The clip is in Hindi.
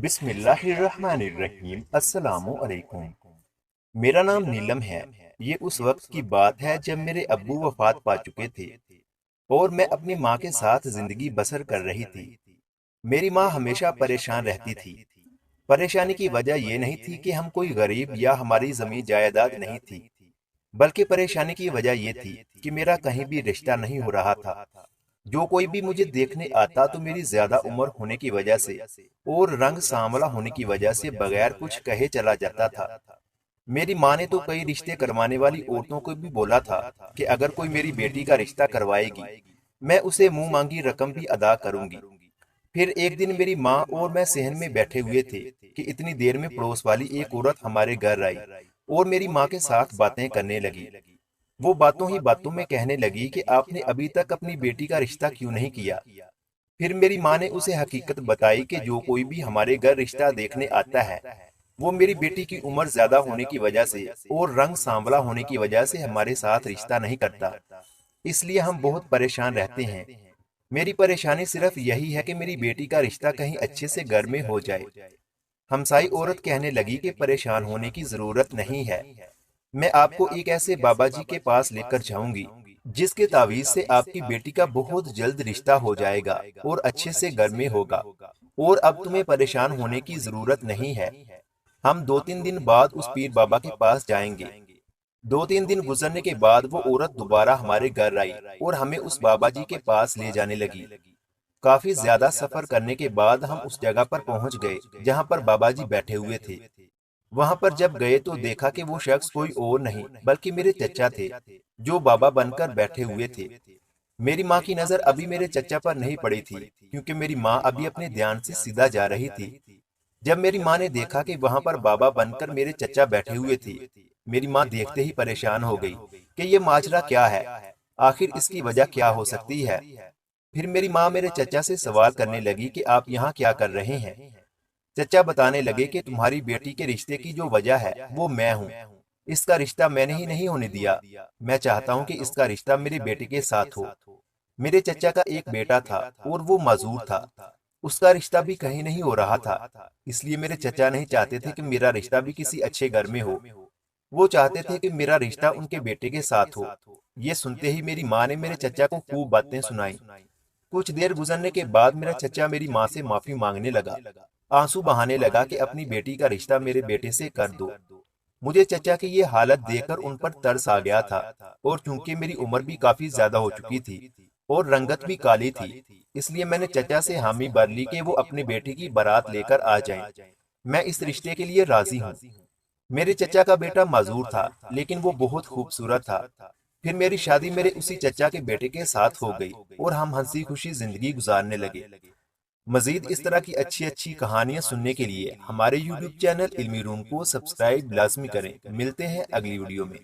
बिस्मिल्लाहिर्रहमानिर्रहीम। अस्सलामु अलैकुम। मेरा नाम नीलम है। ये उस वक्त की बात है जब मेरे अब्बू वफात पा चुके थे और मैं अपनी माँ के साथ जिंदगी बसर कर रही थी। मेरी माँ हमेशा परेशान रहती थी। परेशानी की वजह यह नहीं थी कि हम कोई गरीब या हमारी जमीन जायदाद नहीं थी, बल्कि परेशानी की वजह यह थी कि मेरा कहीं भी रिश्ता नहीं हो रहा था। जो कोई भी मुझे देखने आता तो मेरी ज्यादा उम्र होने की वजह से और रंग सांवला होने की वजह से बगैर कुछ कहे चला जाता था। मेरी माँ ने तो कई रिश्ते करवाने वाली औरतों को भी बोला था कि अगर कोई मेरी बेटी का रिश्ता करवाएगी, मैं उसे मुंह मांगी रकम भी अदा करूंगी। फिर एक दिन मेरी माँ और मैं सहन में बैठे हुए थे कि इतनी देर में पड़ोस वाली एक औरत हमारे घर आई और मेरी माँ के साथ बातें करने लगी। वो बातों ही बातों में कहने लगी कि आपने अभी तक अपनी बेटी का रिश्ता क्यों नहीं किया। फिर मेरी माँ ने उसे हकीकत बताई कि जो कोई भी हमारे घर रिश्ता देखने आता है, वो मेरी बेटी की उम्र ज्यादा होने की वजह से और रंग सांवला होने की वजह से हमारे साथ रिश्ता नहीं करता। इसलिए हम बहुत परेशान रहते हैं। मेरी परेशानी सिर्फ यही है कि मेरी बेटी का रिश्ता कहीं अच्छे से घर में हो जाए। हमसाई औरत कहने लगी कि परेशान होने की जरूरत नहीं है। मैं आपको एक ऐसे बाबा जी के पास लेकर जाऊंगी जिसके तावीज से आपकी बेटी का बहुत जल्द रिश्ता हो जाएगा और अच्छे से घर में होगा, और अब तुम्हें परेशान होने की जरूरत नहीं है। हम 2-3 दिन बाद उस पीर बाबा के पास जाएंगे। 2-3 दिन गुजरने के बाद वो औरत दोबारा हमारे घर आई और हमें उस बाबा जी के पास ले जाने लगी। काफी ज्यादा सफर करने के बाद हम उस जगह पर पहुंच गए जहां पर बाबा जी बैठे हुए थे। वहां पर जब गए तो देखा कि वो शख्स कोई और नहीं बल्कि मेरे चचा थे, जो बाबा बनकर बैठे हुए थे। मेरी माँ की नजर अभी मेरे चचा पर नहीं पड़ी थी, क्योंकि मेरी माँ अभी अपने ध्यान से सीधा जा रही थी। जब मेरी माँ ने देखा कि वहां पर बाबा बनकर मेरे चचा बैठे हुए थे, मेरी माँ देखते ही परेशान हो गई कि ये माजरा क्या है, आखिर इसकी वजह क्या हो सकती है। फिर मेरी माँ मेरे चचा से सवाल करने लगी कि आप यहाँ क्या कर रहे हैं। चचा बताने लगे कि तुम्हारी बेटी के रिश्ते की जो वजह है वो मैं हूँ। इसका रिश्ता मैंने ही नहीं होने दिया। मैं चाहता हूँ कि इसका रिश्ता मेरे बेटे के साथ हो। मेरे चचा का एक बेटा था और वो मजदूर था। उसका रिश्ता भी कहीं नहीं हो रहा था। इसलिए मेरे चचा नहीं चाहते थे कि मेरा रिश्ता भी किसी अच्छे घर में हो। वो चाहते थे कि मेरा रिश्ता उनके बेटे के साथ हो। ये सुनते ही मेरी माँ ने मेरे चचा को खूब बातें सुनाई। कुछ देर गुजरने के बाद मेरा चचा मेरी माँ से माफी मांगने लगा, आंसू बहाने लगा कि अपनी बेटी का रिश्ता मेरे बेटे से कर दो। मुझे चचा की ये हालत देखकर उन पर तरस आ गया था, और चूंकि मेरी उम्र भी काफी ज्यादा हो चुकी थी और रंगत भी काली थी, इसलिए मैंने चचा से हामी भर ली कि वो अपनी बेटी की बारात लेकर आ जाएं। मैं इस रिश्ते के लिए राजी हूँ। मेरे चचा का बेटा माजूर था, लेकिन वो बहुत खूबसूरत था। फिर मेरी शादी मेरे उसी चचा के बेटे के साथ हो गई और हम हंसी खुशी जिंदगी गुजारने लगे। मजीद इस तरह की अच्छी अच्छी कहानियाँ सुनने के लिए हमारे YouTube चैनल इल्मी रूम को सब्सक्राइब लाजमी करें। मिलते हैं अगली वीडियो में।